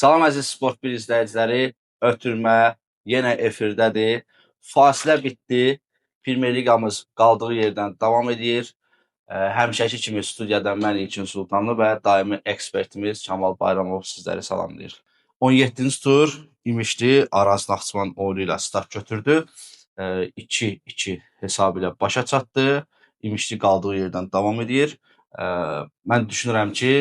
Salam əziz Sport 1 izləyiciləri, ötürmə yenə efirdədir. Fasilə bitdi, Premier Liqamız qaldığı yerdən davam edir. Həmişəki kimi studiyadan mən İlkin Sultanlı və daimi ekspertimiz Kamal Bayramov sizləri salamlayır. 17-ci tur İmişli Araz Naxçıvan oyunu ilə start götürdü. 2-2 hesabı ilə başa çatdı. İmişli qaldığı yerdən davam edir. Mən düşünürəm ki,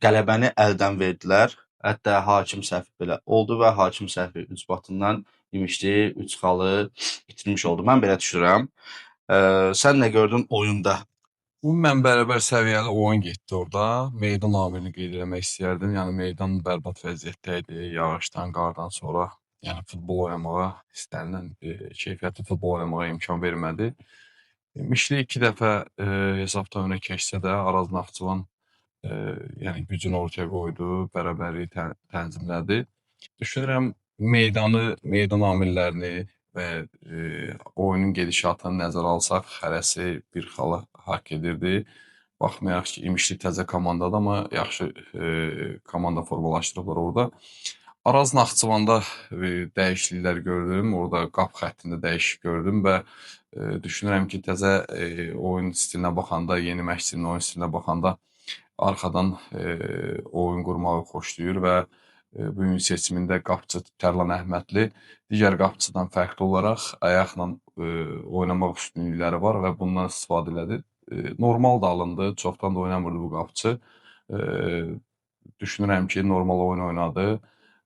qələbəni əldən verdilər. Hətta hakim səhvi belə oldu və hakim səhvi ucbatından İmişli 3 xalı itirmiş oldu. Mən belə düşünürəm. Sən nə gördün oyunda? Ümumən bərabər səviyyəli oyun getdi orada. Meydan amirini qeyd eləmək istəyərdim. Yəni meydan bərbad vəziyyətdə idi. Yağışdan, qardan sonra, yəni futbol oynamağa, istənilən keyfiyyətli futbol oynamağa imkan vermədi. İmişli 2 dəfə hesabda önə keçsə də Araz Naxçıvan yəni gücünü ortaya qoydu, bərabərliyi tənzimlədi. Düşünürəm meydan amillərini və oyunun gedişatını nəzərə alsaq, hərəsi bir xala haqq edirdi. Baxmayaraq ki, İmişli təzə komandadır, amma yaxşı komanda formalaşdırıblar orada. Araz Naxçıvanda dəyişikliklər gördüm. Orada qap xəttində dəyişik gördüm və düşünürəm ki, təzə oyun stilinə baxanda, yeni məşqçinin oyun stilinə baxanda arxadan oyun qurmağı xoşlayır və bu gün seçimində qapıcı Tərlan Əhmədli digər qapıcıdan fərqli olaraq ayaqla oynamaq üstünlükləri var və bundan istifadə elədi. Normal da alındı, çoxdan da oynamırdı bu qapıcı. Düşünürəm ki, normal oyun oynadı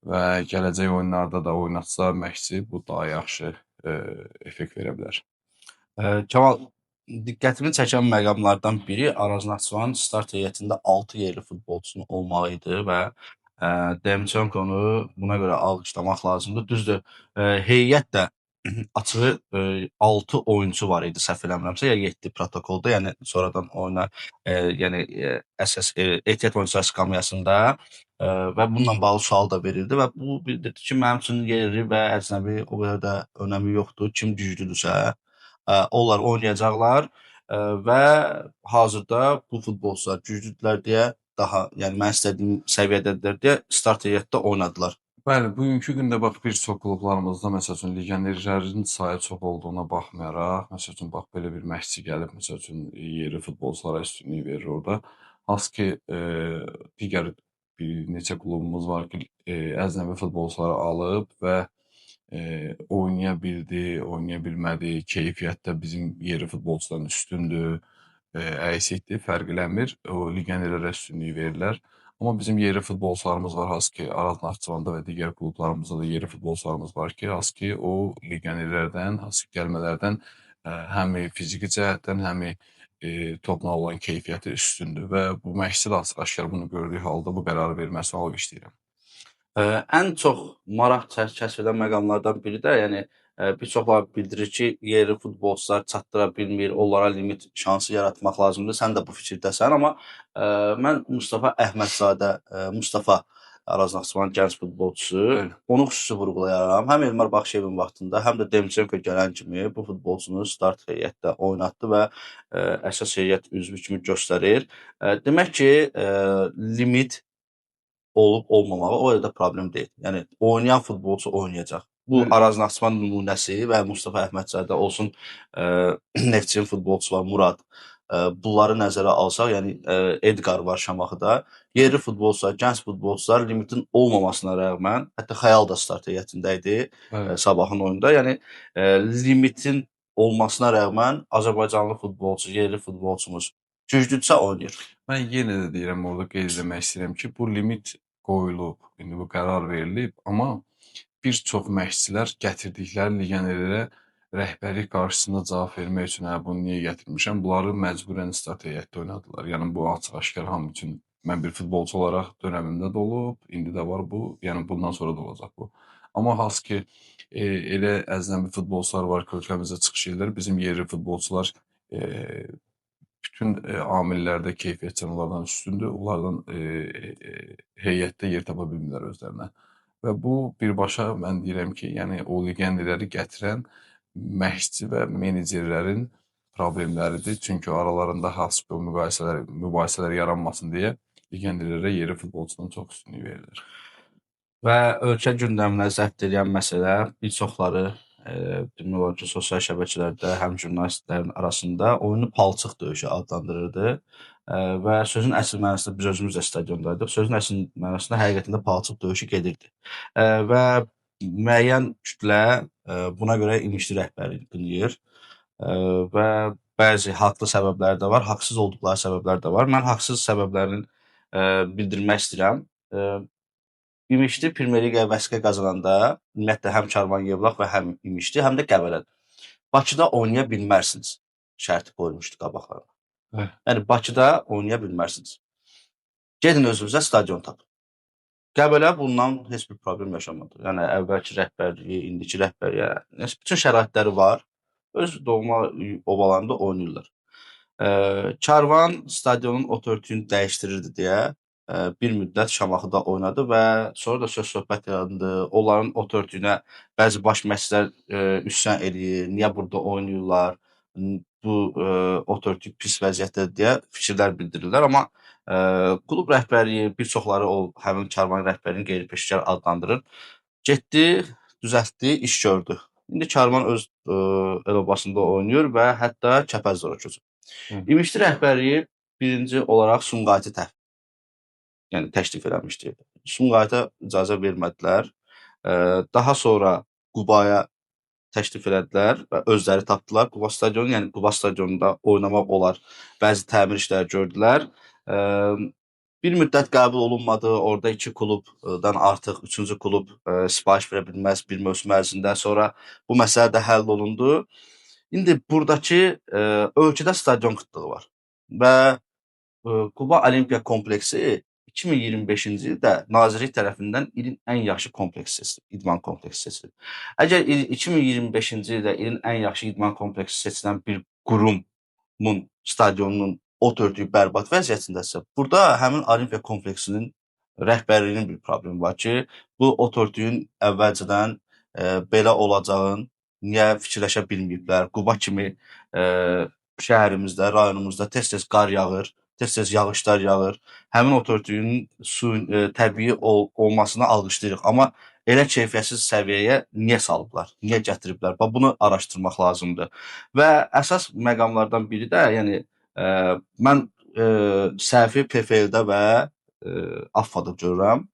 və gələcək oyunlarda da oynatsa məşqçi bu daha yaxşı effekt verə bilər. Kamal, diqqətimi çəkən məqamlardan biri Araz Naxçıvan start heyətində 6 yerli futbolçunun olmağı idi və Demçenkonu buna görə alqışlamaq lazımdır. Düzdür, heyət də açığı 6 oyunçu var idi, səhv eləmirəmsə, ya 7 protokolda, yəni sonradan oyuna əsas ehtiyat oyunçular skamyasında və bununla bağlı sual da verildi və bu bildirdi ki, mənim üçün yerli və əcnəbi o qədər də önəmi yoxdur. Kim güclüdürsə, onlar oynayacaqlar və hazırda bu futbolçular güclüdürlər deyə daha, yəni mən istədiyim səviyyədədirlər deyə start heyətdə oynadılar. Bəli, bugünkü gündə bax bir çox klublarımızda məsəl üçün legionerlərin sayı çox olduğuna baxmayaraq, məsəl üçün bax belə bir məşqçi gəlib, məsəl üçün yerli futbolçulara üstünlük verir orada. Hansı ki, digər bir neçə klubumuz var ki, əcnəbi futbolçuları alıb və oynaya bildi, oynaya bilmədi, keyfiyyətdə bizim yerli futbolçuların üstündür, əksikdir, fərqlənmir. O legionerlərə üstünlük verirlər. Amma bizim yerli futbolçularımız var, hansı ki, Araz Naxçıvanda və digər klublarımızda da yerli futbolçularımız var ki, hansı ki, o legionerlərdən, hansı ki, gəlmələrdən həm fiziki cəhətdən, həm topla olan keyfiyyəti üstündür və bu məşqçi də açıq-aşkar bunu gördüyü halda bu qərarı verməsi alqışlayıram. Ən çox maraq kəsb edən məqamlardan biri də, yəni bir çoxları bildirir ki, yerli futbolçular çatdıra bilmir, onlara limit şansı yaratmaq lazımdır. Sən də bu fikirdəsən, amma mən Mustafa Əhmədzadə, Mustafa Araz Naxçıvan gənc futbolçusu, onu xüsusi vurğulayaram. Həm Elmar Baxşıyevin vaxtında, həm də Demçenko gələn kimi bu futbolçunu start heyətdə oynatdı və əsas heyət üzvü kimi göstərir. Demək ki, limit olub olmamağı o da problem deyil. Yəni oynayan futbolçu oynayacaq. Bu Araz Naxçıvan nümunəsi və Mustafa Əhmədzadə olsun, Neftçinin futbolçular Murad, bunları nəzərə alsaq, yəni Edgar var Şamaxıda, yerli futbolçular, gənc futbolçular limitin olmamasına rəğmən, hətta Xəyal da start heyətində idi sabahın oyunda. Yəni limitin olmasına rəğmən Azərbaycanlı futbolçu, yerli futbolçumuz güclüdürsə oynayır. Mən yenə də deyirəm, orada qeyd etmək istəyirəm ki, bu limit qoyulub, indi bu qərar verilib, amma bir çox məşqçilər gətirdikləri legionerlərə rəhbərlik qarşısında cavab vermək üçün bunu niyə gətirmişəm, bunları məcburən start heyətdə oynadılar. Yəni bu açıq-aşkar hamı üçün mən bir futbolçu olaraq dönəmimdə də olub, indi də var bu, yəni bundan sonra da olacaq bu. Amma hansı ki, elə əcnəbi futbolçular var ki, ölkəmizə çıxış edirlər, bizim yerli futbolçular bütün amillərdə keyfiyyət onlardan üstündür, onlardan heyətdə yer tapa bilmirlər özlərinə. Və bu birbaşa mən deyirəm ki, yəni o legionerləri gətirən məşqçi və menecerlərin problemləridir. Çünki aralarında hansı mübahisələr yaranmasın deyə legionerlərə yerli futbolçudan çox üstünlük verilir. Və ölkə gündəminə zəbt edən məsələ bir çoxları demək olar ki, sosial şəbəkələrdə həm jurnalistlərin arasında oyunu palçıq döyüşü adlandırırdı. Və sözün əsl mənasında biz özümüz də stadiondaydıq. Sözün əsl mənasında həqiqətən də palçıq döyüşü gedirdi. Və müəyyən kütlə buna görə İmişli rəhbərliyi qınayır. Və bəzi haqlı səbəbləri də var, haqsız olduqları səbəblər də var. Mən haqsız səbəblərini bildirmək istəyirəm. İmişli Premyer Liqaya vəsəqə qazananda ümumiyyətlə həm Karvan Yevlax və həm İmişli, həm də Qəbələdə Bakıda oynaya bilmərsiniz şərti qoyulmuşdu qabaqlarına. Yəni Bakıda oynaya bilmərsiniz. Gedin özünüzə stadion tapın. Qəbələ bundan heç bir problem yaşamadı. Yəni əvvəlki rəhbərliyi, indiki rəhbərliyə, bütün şəraitləri var. Öz doğma obalarında oynayırlar. Karvan stadionun otortunu dəyişdirirdi deyə bir müddət Şamaxıda oynadı və sonra da söz-söhbət yarandı. Onların otortunə bəzi baş məşqçilər üsyan eləyir. Niyə burada oynayırlar? Bu otortu pis vəziyyətdədir deyə fikirlər bildirirlər. Amma klub rəhbərliyi bir çoxları o həmin Karvan rəhbərliyini qeyri-peşəkar adlandırır. Getdi, düzəltdi, iş gördü. İndi Karvan öz el obasında oynayır və hətta Kəpəzdara köçür. İmişli rəhbərliyi birinci olaraq Sumqayıtı təklif eləmişdi. Sumqayıta icazə vermədilər. Daha sonra Qubaya təklif elədilər və özləri tapdılar Quba stadionu. Yəni Quba stadionunda oynamaq olar. Bəzi təmir işləri gördülər. Bir müddət qəbul olunmadı. Orada 2 klubdan artıq 3-cü klub sifariş verə bilməz bir mövsüm ərzində. Sonra bu məsələ də həll olundu. İndi buradakı ölkədə stadion qıtlığı var və Quba Olimpiya kompleksi 2025-ci ildə Nazirlik tərəfindən ilin ən yaxşı kompleksi idman kompleksi seçilib. Əgər 2025-ci ildə ilin ən yaxşı idman kompleksi seçilən bir qurumun stadionunun oturduğu bərbad vəziyyətindəsə, burada həmin Olimpiya kompleksinin rəhbərliyinin bir problemi var ki, bu oturduğun əvvəlcədən belə olacağın niyə fikirləşə bilməyiblər? Quba kimi şəhərimizdə, rayonumuzda tez-tez qar yağır, tez-tez yağışlar yağır. Həmin otortunun təbii olmasına alqışlayırıq. Amma elə keyfiyyətsiz səviyyəyə niyə salıblar? Niyə gətiriblər? Bunu araşdırmaq lazımdır. Və əsas məqamlardan biri də, yəni mən səhvi PFL-də və AFFA-da görürəm.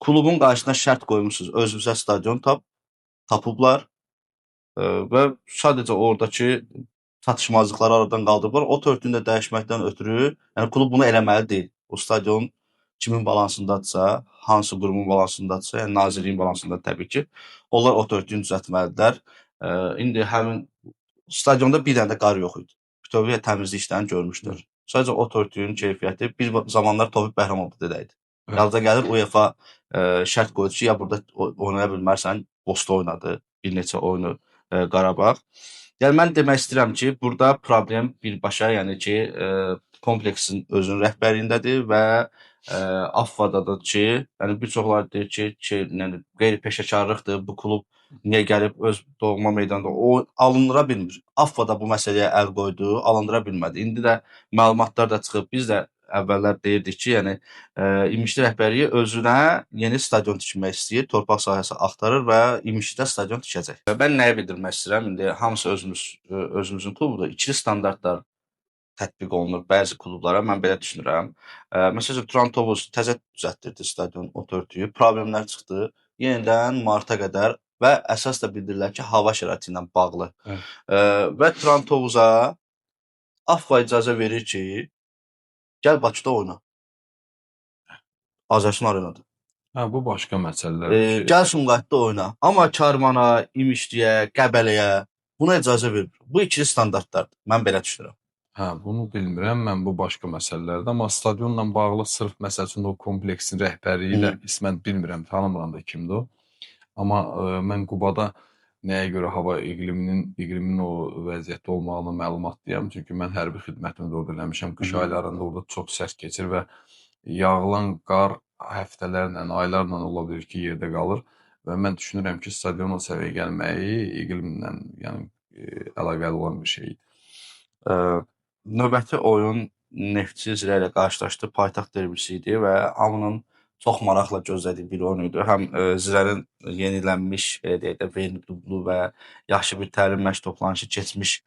Klubun qarşısına şərt qoymusunuz, özünüzə stadion tapıblar və sadəcə oradakı çatışmazlıqları aradan qaldırıblar. O törtünü də dəyişməkdən ötürü, yəni klub bunu eləməli deyil. O stadion kimin balansındadırsa, hansı qurumun balansındadırsa, yəni nazirliyin balansında təbii ki, onlar o törtünü düzəltməlidirlər. İndi həmin stadionda bir dənə də qar yox idi. Bütöv təmizlik işlərini görmüşdür. Sadəcə o törtünün keyfiyyəti bir zamanlar Tofiq Bəhramovda dedəydi. Yalnızca gəlir UEFA şərt qoydu ki, ya burada oynaya bilmərsən, Bosta oynadı bir neçə oyunu Qarabağ. Yəni mən demək istəyirəm ki, burada problem birbaşa, yəni ki, kompleksin özünün rəhbərliyindədir və AFFA-dadır ki, yəni bir çoxları deyir ki, yəni qeyri-peşəkarlıqdır, bu klub niyə gəlib öz doğma meydanda alındıra bilmir. AFFA-da bu məsələyə əl qoydu, alındıra bilmədi. İndi də məlumatlar da çıxıb. Biz də əvvəllər deyirdik ki, yəni İmişli rəhbərliyi özünə yeni stadion tikmək istəyir, torpaq sahəsi axtarır və İmişlidə stadion tikəcək. Mən nəyə bildirmək istəyirəm? İndi hamısı özümüzün klubudur. İkili standartlar tətbiq olunur bəzi klublara, mən belə düşünürəm. Məsələn, Turan Tovuz təzə düzəltdirdi stadion otortuyu, problemlər çıxdı. Yenidən marta qədər və əsas da bildirirlər ki, hava şəraiti ilə bağlı. Və Turan Tovuza AFFA icazə verir ki, gəl Bakıda oyna. Azərsun arenada. Bu başqa məsələlər. Gəl Sumqayıtda oyna. Amma Karmana, İmişliyə, Qəbələyə buna icazə vermir. Bu ikili standartlardır. Mən belə düşünürəm. Bunu bilmirəm. Mən bu başqa məsələlərdir. Amma stadionla bağlı sırf məsəl üçün o kompleksin rəhbərliyi ilə ismən bilmirəm, tanımıram da kimdir o. Amma mən Qubada nəyə görə hava iqliminin o vəziyyətdə olmağına məlumatlıyam. Çünki mən hərbi xidmətimi də orada eləmişəm. Qış aylarında orada çox sərt keçir və yağılan qar həftələrlə, aylarla ola bilir ki, yerdə qalır. Və mən düşünürəm ki, stadion o səviyyəyə gəlməyi iqlimlə əlaqəli olan bir şeydir. Növbəti oyun Neftçi Zirə ilə qarşılaşdı. Paytaxt derbisi idi və hamının çox maraqla gözlədiyi bir oyun idi. Həm Zirənin yenilənmiş, belə deyək də, Verni dublu və yaxşı bir təlim məşq toplanışı keçmiş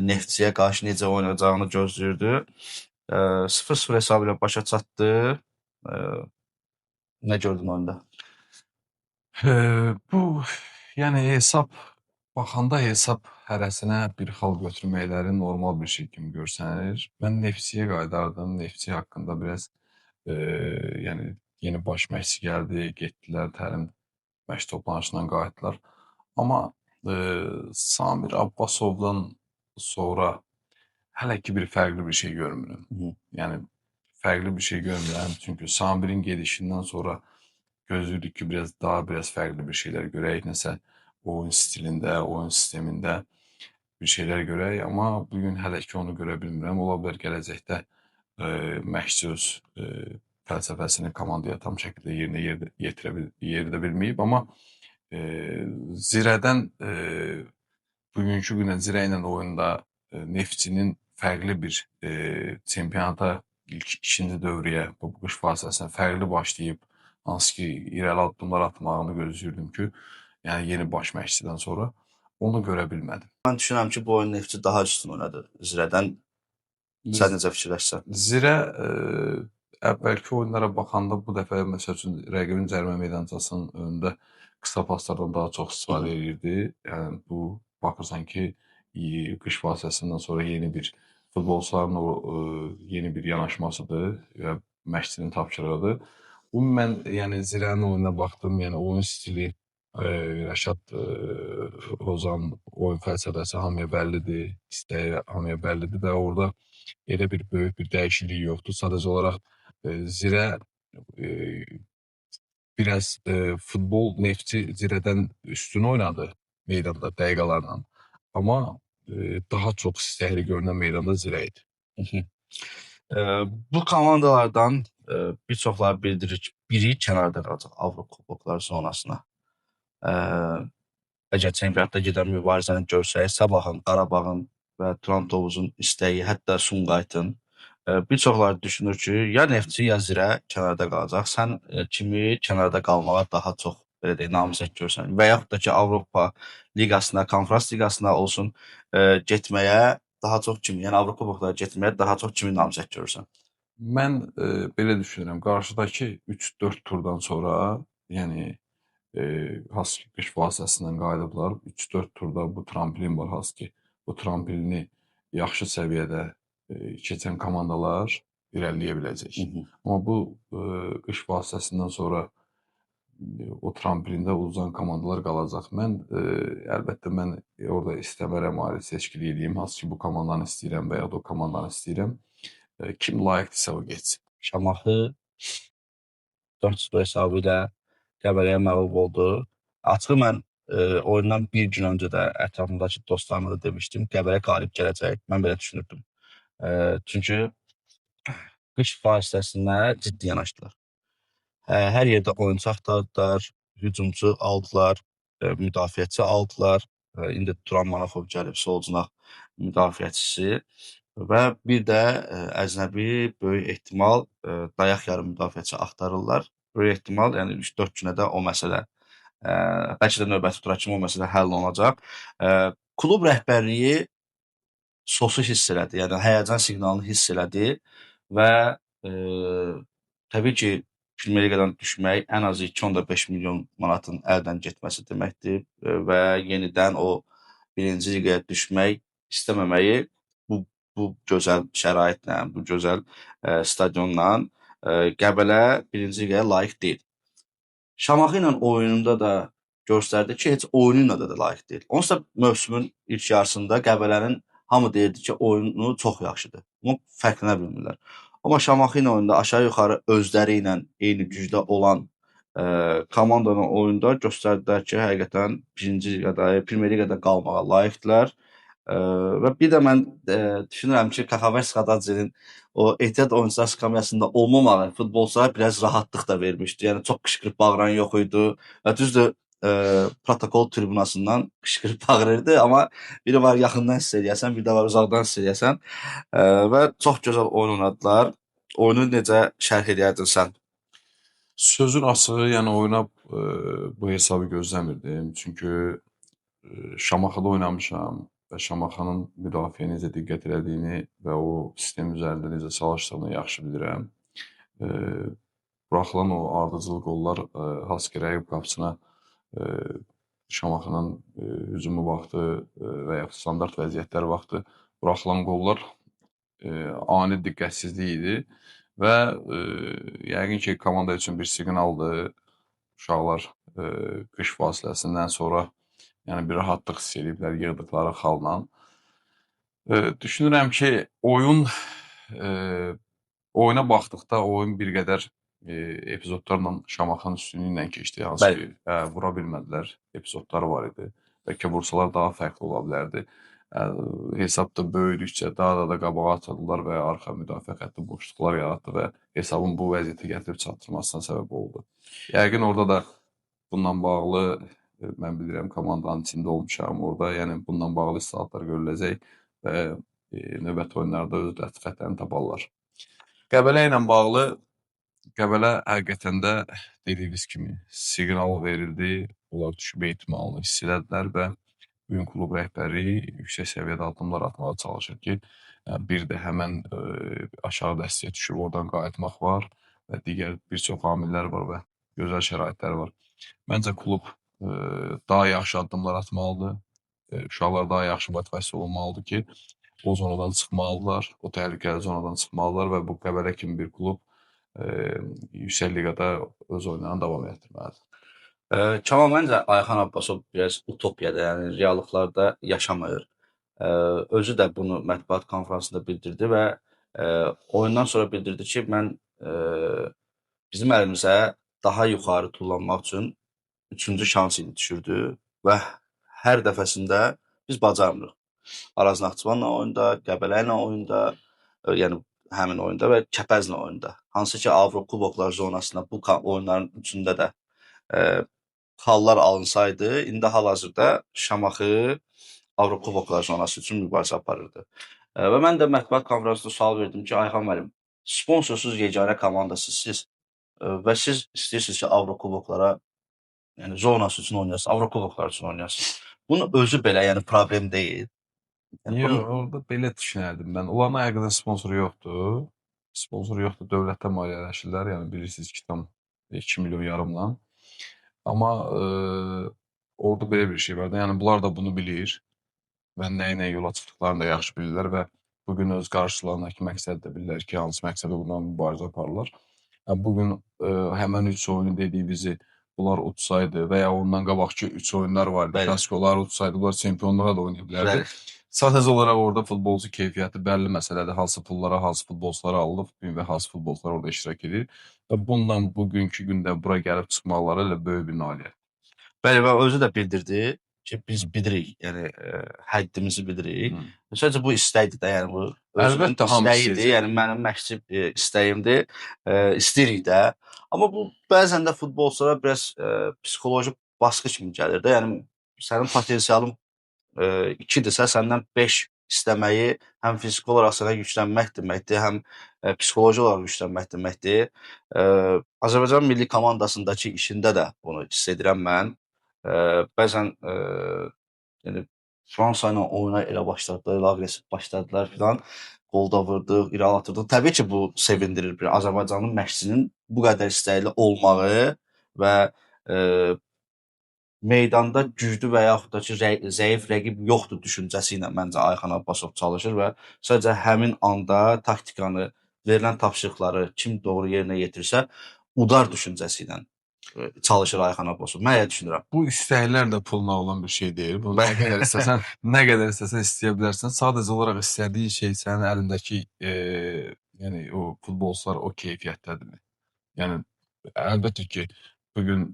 Neftçiyə qarşı necə oynayacağını gözləyirdi. 0-0 hesabı ilə başa çatdı. Nə gördün oyunda? Bu, yəni baxanda hesab hərəsinə bir xal götürməkləri normal bir şey kimi görsənir. Mən Neftçiyə qayıdardım. Neftçi haqqında biraz, yəni yeni baş məşqçi gəldi, getdilər təlim məşq toplanışından qayıtdılar. Amma Samir Abbasovdan sonra hələ ki bir fərqli bir şey görmürəm. Yəni fərqli bir şey görmürəm. Çünki Samir'in gedişindən sonra gözləyirdik ki, biraz fərqli bir şeylər görək. Nəsə oyun stilində, oyun sistemində bir şeylər görək. Amma bu gün hələ ki onu görə bilmirəm. Ola bilər gələcəkdə məşqçi öz fəlsəfəsini komandaya tam şəkildə yerinə yetirə bilməyib. Amma Zirədən bugünkü günə Zirə ilə oyunda Neftçinin fərqli bir çempionata ilk ikinci dövrəyə bu qış fasiləsində fərqli başlayıb hansı ki irəli addımlar atmağını gözləyirdim ki, yəni yeni baş məşqçidən sonra onu görə bilmədim. Mən düşünürəm ki, bu oyun Neftçi daha üstün oynadı Zirədən. Sən necə fikirləşsən? Zirə əvvəlki oyunlara baxanda bu dəfə məsəl üçün rəqibin cərimə meydançasının önündə qısa paslardan daha çox istifadə edirdi. Yəni bu baxırsan ki, qış fasiləsindən sonra yeni bir futbolçuların yeni bir yanaşmasıdır və məşqçinin tapşırığıdır. Ümumən yəni Zirənin oyununa baxdım, yəni oyun stili, Rəşad Ozan oyun fəlsəfəsi hamıya bəllidir, istəyi hamıya bəllidir və orada elə bir böyük bir dəyişiklik yoxdur. Sadəcə olaraq Zirə biraz futbol Neftçi Zirədən üstün oynadı meydanda dəqiqələrlə. Amma daha çox istəkli görünən meydanda Zirə idi. Bu komandalardan bir çoxları bildirir ki, biri kənarda qalacaq Avropa kubokları zonasına. Əgər çempionatda gedən mübarizəni görsək, Sabahın, Qarabağın və Turan Tovuzun istəyi, hətta Sumqayıtın bir çoxları düşünür ki, ya Neftçi, ya Zirə kənarda qalacaq. Sən kimi kənarda qalmağa daha çox belə deyək, namizəd görsən və yaxud da ki, Avropa liqasına, konfrans liqasına olsun getməyə daha çox kimi, yəni Avropa kuboklara getməyə daha çox kimi namizəd görürsən? Mən belə düşünürəm, qarşıdakı 3-4 turdan sonra, yəni hansı ki qış fasiləsindən qayıdıblar, 3-4 turda bu tramplin var, hansı ki bu tramplini yaxşı səviyyədə keçən komandalar irəliləyə biləcək. Amma bu qış fasiləsindən sonra o tramplində uzan komandalar qalacaq. Mən əlbəttə mən orada istəmərəm ayrı seçkili edeyim, hansı ki bu komandanı istəyirəm və ya da o komandanı istəyirəm. Kim layiqdirsə o getsin. Şamaxı 4-0 hesabı ilə Qəbələyə məğlub oldu. Açığı mən oyundan bir gün öncə də ətrafımdakı dostlarıma da demişdim, Qəbələ qalib gələcək. Mən belə düşünürdüm. Çünki qış fasiləsində ciddi yanaşdılar. Hər yerdə oyunçu axtardılar, hücumçu aldılar, müdafiəçi aldılar. İndi Turan Manafov gəlib, solcunaq müdafiəçisi və bir də əcnəbi böyük ehtimal dayaq yarım müdafiəçi axtarırlar. Böyük ehtimal, yəni 3-4 günə də o məsələ, bəlkə də növbəti tura kimi o məsələ həll olunacaq. Klub rəhbərliyi sosu hiss elədi, yəni həyəcan siqnalını hiss elədi və təbii ki, Premier Liqadan düşmək ən azı 2.5 milyon manatın əldən getməsi deməkdir və yenidən o birinci liqaya düşmək istəməməyi bu gözəl şəraitlə, bu gözəl stadionla Qəbələ birinci liqaya layiq deyil. Şamaxı ilə oyununda da göstərdi ki, heç oyunu ilə də layiq deyil. Onsuz da mövsümün ilk yarısında Qəbələnin hamı deyirdi ki, oyunu çox yaxşıdır. Amma fərqlənə bilmirlər. Amma Şamaxı ilə oyunda aşağı-yuxarı özləri ilə eyni gücdə olan komandanın oyunda göstərdilər ki, həqiqətən birinci liqada, Premier Liqada qalmağa layiqdilər. Və bir də mən düşünürəm ki, Kaxavəs Xadacinin o ehtiyat oyuncular skamyasında olmamağı futbolçulara biraz rahatlıq da vermişdi. Yəni çox qışqırıb bağıran yox idi. Və düzdür, protokol tribunasından qışqırıb bağırırdı, amma biri var yaxından hiss eləyəsən, bir də var uzaqdan hiss eləyəsən. Və çox gözəl oyun oynadılar. Oyunu necə şərh edərdin sən? Sözün açığı, yəni oyuna bu hesabı gözləmirdim. Çünki Şamaxıda oynamışam və Şamaxanın müdafiəyə necə diqqət elədiyini və o sistem üzərində necə çalışdığını yaxşı bilirəm. Buraxılan o ardıcıl qollar Haski rəqib qapısına Şamaxının hücumu vaxtı və yaxud standart vəziyyətlər vaxtı buraxılan qollar ani diqqətsizlik idi və yəqin ki, komanda üçün bir siqnaldır. Uşaqlar qış fasiləsindən sonra yəni bir rahatlıq hiss ediblər yığdıqları xalla. Düşünürəm ki, oyuna baxdıqda oyun bir qədər epizodlarla Şamaxının üstünlüyü ilə keçdi. Hansı Bəli. ki, vura bilmədilər. Epizodları var idi. Bəlkə vursalar daha fərqli ola bilərdi. Hesab da böyüdükcə daha da qabağa atıldılar və arxa müdafiə xətti boşluqlar yaratdı və hesabın bu vəziyyətə gətirib çatdırmasına səbəb oldu. Yəqin orada da bununla bağlı mən bilirəm komandanın içində olmuşam orada. Yəni bununla bağlı islahatlar görüləcək və növbəti oyunlarda öz xətlərini taparlar. Qəbələ ilə bağlı Qəbələ həqiqətən də dediyiniz kimi siqnal verildi. Onlar düşmə ehtimalını hiss elədilər və bu gün klub rəhbəri yüksək səviyyədə addımlar atmağa çalışır ki, bir də həmən aşağı dəstəyə düşüb oradan qayıtmaq var və digər bir çox amillər var və gözəl şəraitlər var. Məncə klub daha yaxşı addımlar atmalıdır. Uşaqlar daha yaxşı motivasiya olunmalıdır ki, o zonadan çıxmalıdırlar, o təhlükəli zonadan çıxmalıdırlar və bu Qəbələ kimi bir klub yüksək liqada öz oyunlarını davam etdirməlidir. Kamal, məncə Ayxan Abbasov biraz utopiyada, yəni reallıqlarda yaşamır. Özü də bunu mətbuat konfransında bildirdi və oyundan sonra bildirdi ki, mən bizim əlimizə daha yuxarı tullanmaq üçün 3-cü şans idi düşürdü və hər dəfəsində biz bacarmırıq. Araz Naxçıvanla oyunda, Qəbələ ilə oyunda, yəni həmin oyunda və Kəpəzlə oyunda. Hansı ki, Avrokuboklar zonasında bu oyunların üçündə də hallar alınsaydı, indi hal-hazırda Şamaxı Avrokuboklar zonası üçün mübarizə aparırdı. Və mən də mətbuat konfransında sual verdim ki, Ayxan müəllim, sponsorsuz yeganə komandasınız siz və siz istəyirsiniz ki, Avrokuboklara, yəni zonası üçün oynayasınız, Avrokuboklar üçün oynayasınız. Bunun özü belə, yəni problem deyil. Yəni, Yox, orada belə düşünərdim mən. Onların ayaqda sponsoru yoxdur. Sponsoru yoxdur, dövlətdən maliyyələşirlər. Yəni bilirsiniz ki, tam 2,5 milyon. Amma orada belə bir şey var da, yəni bunlar da bunu bilir və nə yola çıxdıqlarını da yaxşı bilirlər və bu gün öz qarşılarındakı məqsəd də bilirlər ki, hansı məqsədə uğruna mübarizə aparırlar. Yəni bu gün həmən 3 oyunu dediyimizi bunlar utsaydı və ya ondan qabaqki 3 oyunlar var idi. Bəli. Klassikolar utsaydı, bunlar çempionluğa da oynaya bilərdi. Bəli. Sadəcə olaraq orada futbolçu keyfiyyəti bəlli məsələdir. Hansı pullara, hansı futbolçulara alınıb və hansı futbolçular orada iştirak edir. Və bundan bugünkü gündə bura gəlib çıxmaları ilə böyük bir nailiyyət. Bəli, və özü də bildirdi ki, biz bilirik, yəni həddimizi bilirik. Sadəcə bu istəkdir də, yəni bu Əlbəttə, hamı istəyidir, istəyəcək. yəni mənim məşqçi istəyimdir, istəyirik də. Amma bu bəzən də futbolçulara biraz psixoloji baskı kimi gəlir də. Yəni sənin potensialın 2-dirsə, səndən 5 istəməyi həm fiziki olaraq sənə yüklənmək deməkdir, həm psixoloji olaraq yüklənmək deməkdir. Azərbaycan milli komandasındakı işində də bunu hiss edirəm mən. Bəzən yəni Fransa ilə oyuna elə başladılar, aqressiv başladılar filan. Qol da vurduq, irəli atırdıq. Təbii ki, bu sevindirir bir Azərbaycanın məşqçinin bu qədər istəkli olmağı və meydanda güclü və yaxud da ki, zəif rəqib yoxdur düşüncəsi ilə məncə Ayxan Abbasov çalışır və sadəcə həmin anda taktikanı, verilən tapşırıqları kim doğru yerinə yetirsə, udar düşüncəsi ilə çalışır Ayxan Abbasov. Mən elə düşünürəm. Bu istəklər də pulla olan bir şey deyil. Bunu nə qədər istəsən, nə qədər istəsən istəyə bilərsən. Sadəcə olaraq istədiyin şey sənin əlindəki yəni o futbolçular o keyfiyyətdədirmi? Yəni əlbəttə ki, bu gün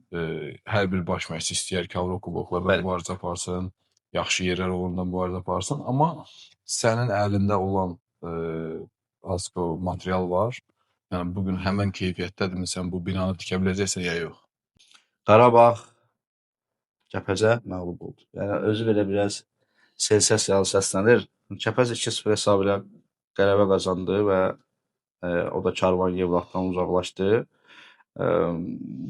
hər bir baş məşqçi istəyər ki, Avrokuboklarda mübarizə aparsın, yaxşı yerlər uğrunda mübarizə aparsın, amma sənin əlində olan Asko material var. Yəni bu gün həmən keyfiyyətdədirmi sən bu binanı tikə biləcəksən ya yox? Qarabağ Kəpəzə məğlub oldu. Yəni özü belə biraz sensasiyalı səslənir. Kəpəz 2-0 hesabı ilə qələbə qazandı və o da Karvan Yevlaxdan uzaqlaşdı.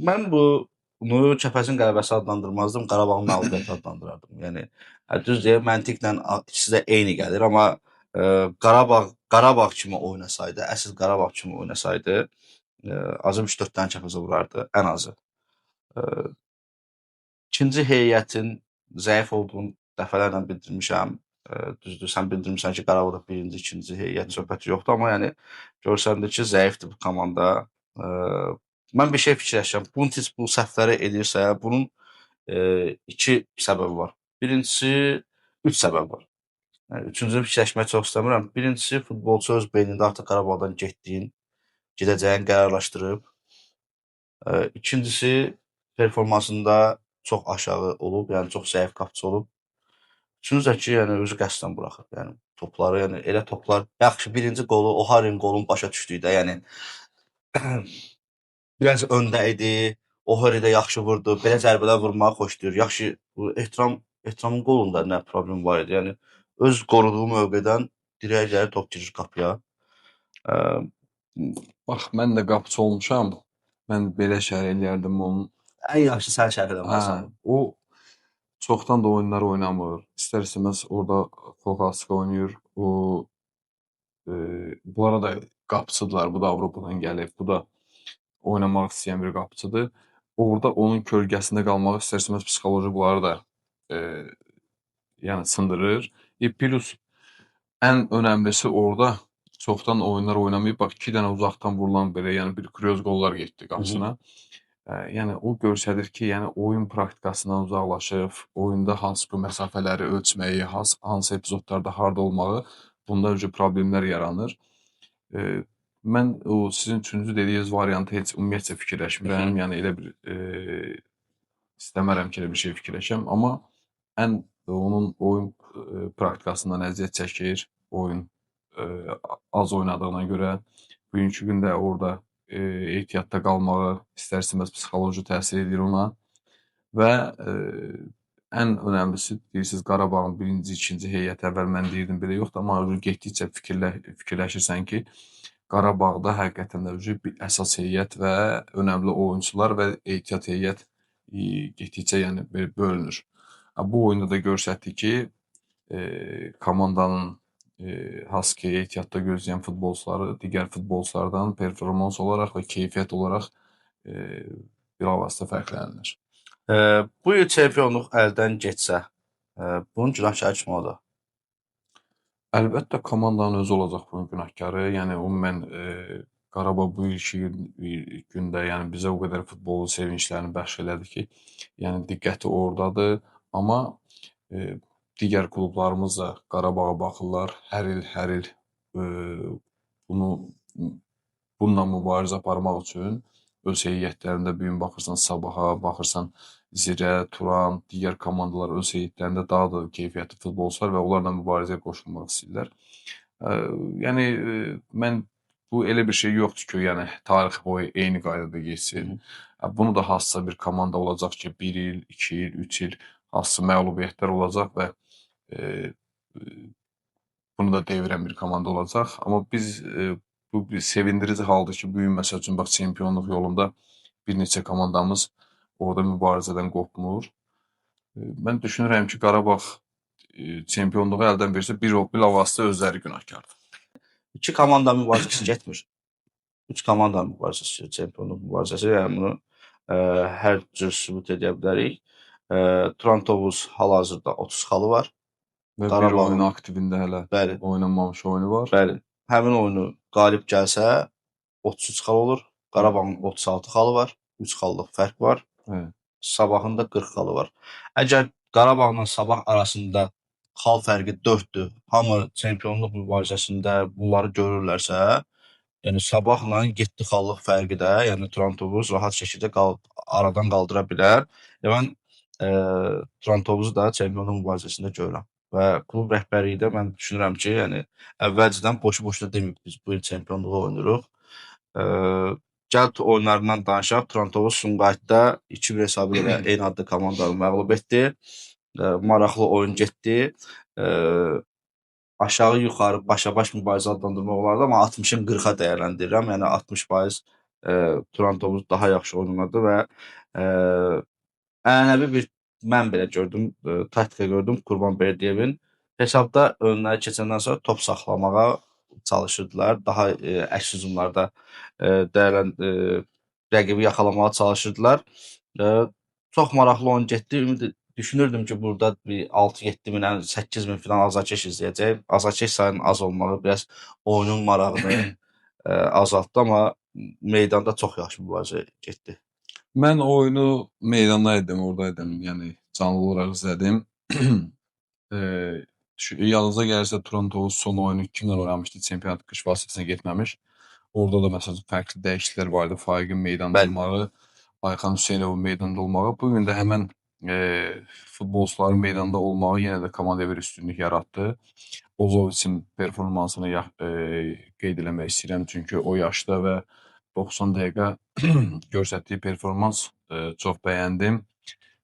Mən bunu Kəpəzin qələbəsi adlandırmazdım, Qarabağın məğlubiyyəti adlandırardım. Yəni düz deyir, məntiqlə ikisi də eyni gəlir, amma Qarabağ kimi oynasaydı, əsl Qarabağ kimi oynasaydı, azı 3-4 dənə Kəpəzə vurardı ən azı. İkinci heyətin zəif olduğunu dəfələrlə bildirmişəm. Düzdür, sən bildirmisən ki, Qarabağda birinci, ikinci heyət söhbəti yoxdur, amma yəni görsəndə ki, zəifdir bu komanda. Mən bir şey fikirləşirəm. Buntic bu səhvləri edirsə, bunun iki səbəbi var. Birincisi, üç səbəb var. Yəni, üçüncünü fikirləşməyə çox istəmirəm. Birincisi, futbolçu öz beynində artıq Qarabağdan gedəcəyin qərarlaşdırıb. İkincisi, performansında çox aşağı olub, yəni çox zəif qapıcı olub. Üçüncü də ki, yəni özü qəsdən buraxıb. Yəni topları, yəni elə toplar, yaxşı birinci qolu, o Harin qolun başa düşdükdə, yəni biraz öndə idi. Ohori də yaxşı vurdu. Belə zərbələr vurmağı xoşlayır. Yaxşı, bu Ehtiramın qolunda nə problem var idi? Yəni öz qoruduğu mövqedən dirəyə gəlir top girir qapıya. Bax, mən də qapıçı olmuşam. Mən belə şərh eləyərdim onun. Ən yaxşı sən şərh eləməlisən. O çoxdan da oyunlar oynamır. İstər-istəməz orada Fokaska oynayır. Bu arada qapıçıdırlar. Bu da Avropadan gəlib. Bu da oynamaq istəyən bir qapıçıdır. Orada onun kölgəsində qalmaq istər-istəməz psixoloji bunları da yəni sındırır. Plus ən önəmlisi orada çoxdan oyunlar oynamayıb. Bax, 2 dənə uzaqdan vurulan belə, yəni bir kuryoz qollar getdi qapısına. Yəni o göstərir ki, yəni oyun praktikasından uzaqlaşıb, oyunda hansı bu məsafələri ölçməyi, hansı epizodlarda harda olmağı, bunda öncə problemlər yaranır. Mən o sizin üçüncü dediyiniz variantı heç ümumiyyətlə fikirləşmirəm. Yəni elə bir istəmərəm ki, elə bir şey fikirləşəm, amma ən onun oyun praktikasından əziyyət çəkir, oyun az oynadığına görə. Bugünkü gündə orada ehtiyatda qalmağı istər-istəməz psixoloji təsir edir ona və ən önəmlisi deyirsiniz Qarabağın birinci, ikinci heyəti əvvəl mən deyirdim belə yoxdur, amma getdikcə fikirləşirsən ki, Qarabağda həqiqətən də bir əsas heyət və önəmli oyunçular və ehtiyat heyət getdikcə yəni bölünür. Bu oyunda da göstərdi ki, komandanın Husky ehtiyatda gözləyən futbolçuları digər futbolçulardan performans olaraq və keyfiyyət olaraq bilavasitə fərqlənir. Bu il çempionluq əldən getsə, bunun günahkarı kim olacaq? Əlbəttə komandanın özü olacaq bunun günahkarı. Yəni ümumən Qarabağ bu ilki gündə yəni bizə o qədər futbolu sevinclərini bəxş elədi ki, yəni diqqəti ordadır, amma digər klublarımız da Qarabağa baxırlar. Hər il bununla mübarizə aparmaq üçün öz heyətlərində bu gün baxırsan Sabaha, baxırsan Zirə, Turan, digər komandalar öz heyətlərində daha da keyfiyyətli futbolçular və onlarla mübarizəyə qoşulmaq istəyirlər. Yəni mən bu elə bir şey yoxdur ki, yəni tarix boyu eyni qaydada getsin. Bunu da hansısa bir komanda olacaq ki, 1 il, 2 il, 3 il hansısa məğlubiyyətlər olacaq və bunu da devirən bir komanda olacaq. Amma biz bu bir sevindirici haldır ki, bu gün məsəl üçün bax çempionluq yolunda bir neçə komandamız orada mübarizədən qopmur. Mən düşünürəm ki, Qarabağ çempionluğu əldən versə bilavasitə özləri günahkardır. İki komanda mübarizəsi getmir. Üç komanda mübarizəsi, çempionluq mübarizəsi. Yəni bunu hər cür sübut edə bilərik. Turan Tovuz hal-hazırda 30 xalı var. Və bir oyun aktivində hələ oynanmamış oyunu var. Bəli. Həmin oyunu qalib gəlsə 33 xal olur. Qarabağın 36 xalı var. 3 xallıq fərq var. Sabahın da 40 xalı var. Əgər Qarabağla Sabah arasında xal fərqi 4-dür, hamı çempionluq mübarizəsində bunları görürlərsə, yəni Sabahla 7 xallıq fərqi də, yəni Turan Tovuz rahat şəkildə aradan qaldıra bilər. Mən Turan Tovuzu da çempionluq mübarizəsində görürəm. Və klub rəhbərliyi də mən düşünürəm ki, yəni əvvəlcədən boşu-boşuna deməyib biz bu il çempionluğu oynuruq. Gəl oyunlarından danışaq. Toronto Sumqayıtda 2-1 hesabı ilə eyni adlı komandanı məğlub etdi. Maraqlı oyun getdi. Aşağı yuxarı başa-baş mübarizə adlandırmaq olardı, amma 60-ın 40-a dəyərləndirirəm. Yəni 60% Toronto daha yaxşı oynadı və ənənəvi bir mən belə gördüm, taktika gördüm Qurbanberdiyevin. Hesabda önləri keçəndən sonra top saxlamağa çalışırdılar. Daha əks hücumlarda rəqibi yaxalamağa çalışırdılar. Çox maraqlı oyun getdi. Düşünürdüm ki, burada bir 6-7 min, 8 min falan azarkeş izləyəcək. Azarkeş sayının az olmağı biraz oyunun marağını azaltdı, amma meydanda çox yaxşı mübarizə getdi. Mən oyunu meydandaydım, oradaydım. Yəni canlı olaraq izlədim. Yadınıza gəlirsə Toronto son oyunu kimlə oynamışdı? Çempionat qış vasitəsinə getməmiş. Orada da məsələn fərqli dəyişikliklər vardı. Faiqin meydanda Bəli. olmağı, Ayxan Hüseynovun meydanda olmağı. Bu gün də həmən futbolçuların meydanda olmağı yenə də komandaya bir üstünlük yaratdı. Ozoviçin performansını qeyd eləmək istəyirəm. Çünki o yaşda və 90 dəqiqə göstərdiyi performans çox bəyəndim.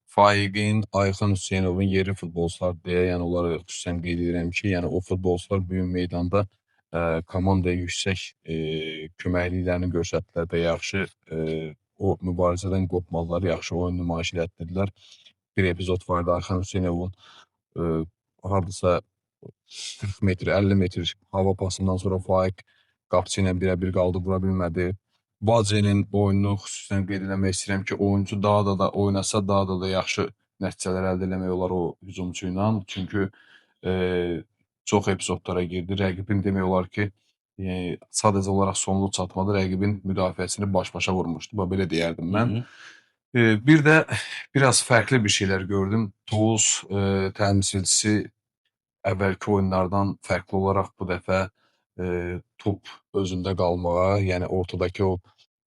Faiqin, Ayxan Hüseynovun yeri futbolçular deyə, yəni onları xüsusən qeyd edirəm ki, yəni o futbolçular bu gün meydanda komandaya yüksək köməkliklərini göstərdilər və yaxşı o mübarizədən qopmadılar, yaxşı oyun nümayiş etdirdilər. Bir epizod vardı, Ayxan Hüseynovun hardasa 40 metr, 50 metr hava pasından sonra Faiq qapıçı ilə birə-bir qaldı, vura bilmədi. Vace'nin oyununu xüsusən qeyd eləmək istəyirəm ki, oyuncu daha da oynasa, daha da yaxşı nəticələr əldə eləmək olar o hücumçu ilə. Çünki çox epizodlara girdi. Rəqibin demək olar ki, sadəcə olaraq sonluq çatmadı, rəqibin müdafiəsini baş-başa vurmuşdu. Belə deyərdim mən. Bir də biraz fərqli bir şeylər gördüm. Tovuz təmsilçisi əvvəlki oyunlardan fərqli olaraq bu dəfə top özündə qalmağa, yəni ortadakı o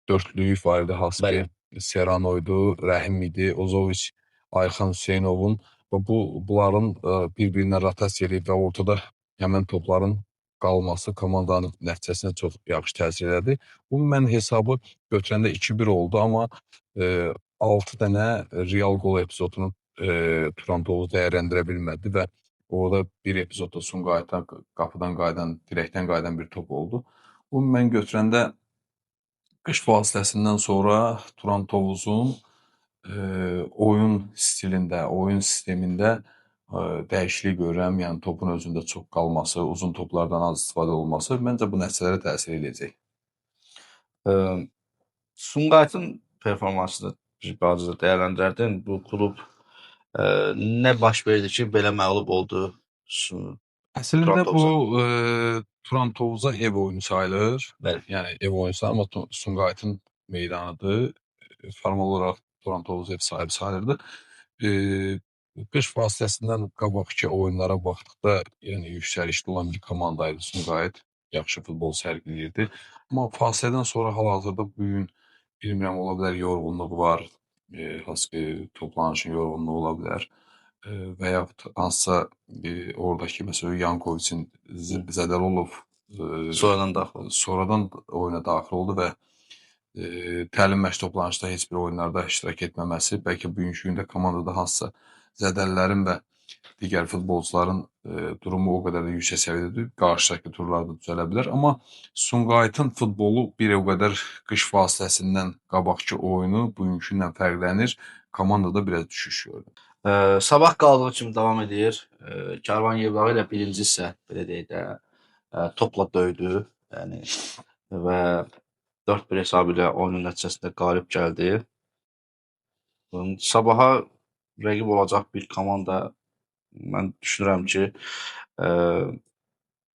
dördlük var idi, Haspel, Serrano'ydu, Rəhim idi, Ozoviç, Ayxan Hüseynovun və bunların bir-birinə rotasiya edib və ortada həmən topların qalması komandanın nəticəsinə çox yaxşı təsir elədi. Bu mən hesabı götürəndə 2-1 oldu, amma 6 dənə real gol epizodunu Toronto dəyərləndirə bilmədi və orada bir epizodda Sumqayıtdan qapıdan qayıdan, dirəkdən qayıdan bir top oldu. Bu mən götürəndə qış fasiləsindən sonra Torontovuzun oyun stilində, oyun sistemində dəyişiklik görürəm. Yəni topun özündə çox qalması, uzun toplardan az istifadə olması məncə bu nəticələrə təsir edəcək. Sumqayıtın performansını bir balaca dəyərləndirərdin. Bu klub nə baş verdi ki, belə məğlub oldu? Əslində bu Torontovuza ev oyunu sayılır. Bəli. Yəni ev oyunu sayılır, amma Sumqayıtın meydanıdır. Formal olaraq Torontovuz ev sahibi sayılırdı. Qış fasiləsindən qabaqki oyunlara baxdıqda, yəni yüksəlişdə olan bir komandaydı Sumqayıt. Yaxşı futbol sərgiləyirdi. Amma fasilədən sonra hal-hazırda bu gün bilmirəm, ola bilər yorğunluq var. Hansı ki toplanışın yorğunluğu ola bilər. Və yaxud hansısa oradakı məsələn Yankoviçin Zədəlolov sonradan oyuna daxil oldu və təlim məşq toplanışda heç bir oyunlarda iştirak etməməsi, bəlkə bugünkü gündə komandada hansısa zədəlilərin və digər futbolçuların durumu o qədər də yüksək səviyyədə qarşıdakı turlarda düzələ bilər. Amma Sumqayıtın futbolu bir o qədər qış fasiləsindən qabaqki oyunu bugünkü ilə fərqlənir. Komandada biraz düşüş gördüm. Sabah qaldığı kimi davam edir. Karvan Yevlağı ilə birinci hissə, belə deyək də, topla döydü. Yəni və 4-1 hesabı ilə oyunun nəticəsində qalib gəldi. Sabaha rəqib olacaq bir komanda mən düşünürəm ki,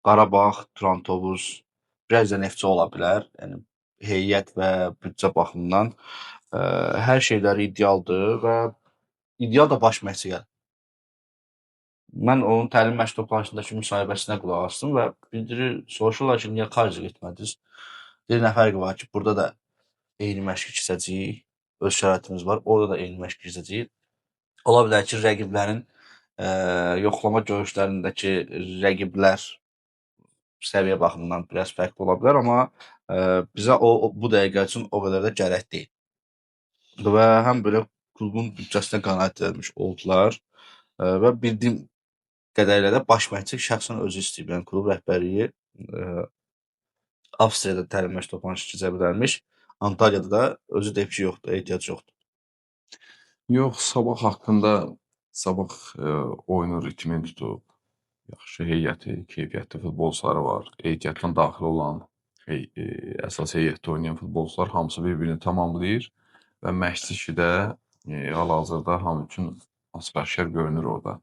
Qarabağ, Torontovuz, biraz da Neftçi ola bilər. Yəni heyət və büdcə baxımından hər şeyləri idealdır və ideal da baş məşqçiyə. Mən onun təlim məşq toplanışındakı müsahibəsinə qulaq asdım və soruşurlar ki, niyə xaricə getmədiniz? Nə fərqi var ki, burada da eyni məşqi keçəcəyik, öz şəraitimiz var, orada da eyni məşqi keçəcəyik. Ola bilər ki, rəqiblərin yoxlama görüşlərindəki rəqiblər səviyyə baxımından biraz fərqli ola bilər, amma bizə bu dəqiqə üçün o qədər də gərək deyil. Və həm belə klubun büdcəsinə qənaət etmiş oldular və bildiyim qədərilə də baş məşqçi şəxsən özü istəyib. Yəni klub rəhbərliyi Avstriyada təlim məşq toplanışı keçirə bilərmiş. Antalyada da özü deyib ki, yoxdur, ehtiyac yoxdur. Yox, Sabah haqqında Sabah oyunun ritmini tutub, yaxşı heyəti, keyfiyyətli futbolçuları var. Ehtiyatdan daxil olan əsas heyətdə oynayan futbolçular hamısı bir-birini tamamlayır və məşqçi işi də hal-hazırda hamı üçün açıq-aşkar görünür orada.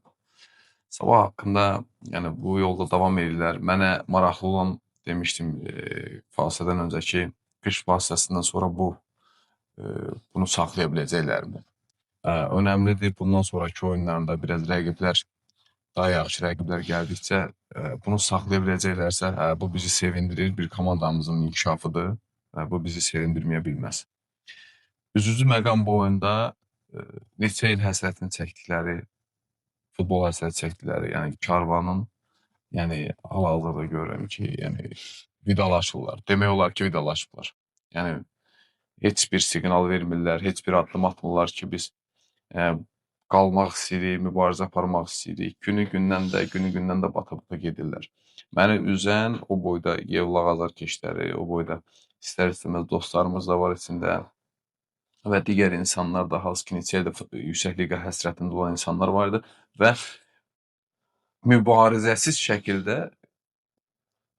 Sabah haqqında, yəni bu yolda davam edirlər. Mənə maraqlı olan demişdim fasilədən öncəki qış vasitəsindən sonra bunu saxlaya biləcəklərmi? Önəmlidir. Bundan sonraki oyunlarında biraz rəqiblər, daha yaxşı rəqiblər gəldikcə bunu saxlaya biləcəklərsə, bu bizi sevindirir. Bir komandamızın inkişafıdır. Bu bizi sevindirməyə bilməz. Üzücü məqam bu oyunda neçə il həsrətini çəkdikləri, futbol həsrət çəkdikləri, yəni Karvanın, yəni hal-hazırda görürəm ki, yəni vidalaşırlar. Demək olar ki, vidalaşıblar. Yəni heç bir siqnal vermirlər, heç bir addım atmırlar ki, biz qalmaq istəyirik, mübarizə aparmaq istəyirik. Günü-gündən də bata-bata gedirlər. Məni üzən o boyda Yevlax azarkeşləri, o boyda istər-istəməz dostlarımız da var içində və digər insanlar da, hansı ki, neçə ildir yüksək liqa həsrətində olan insanlar var idi və mübarizəsiz şəkildə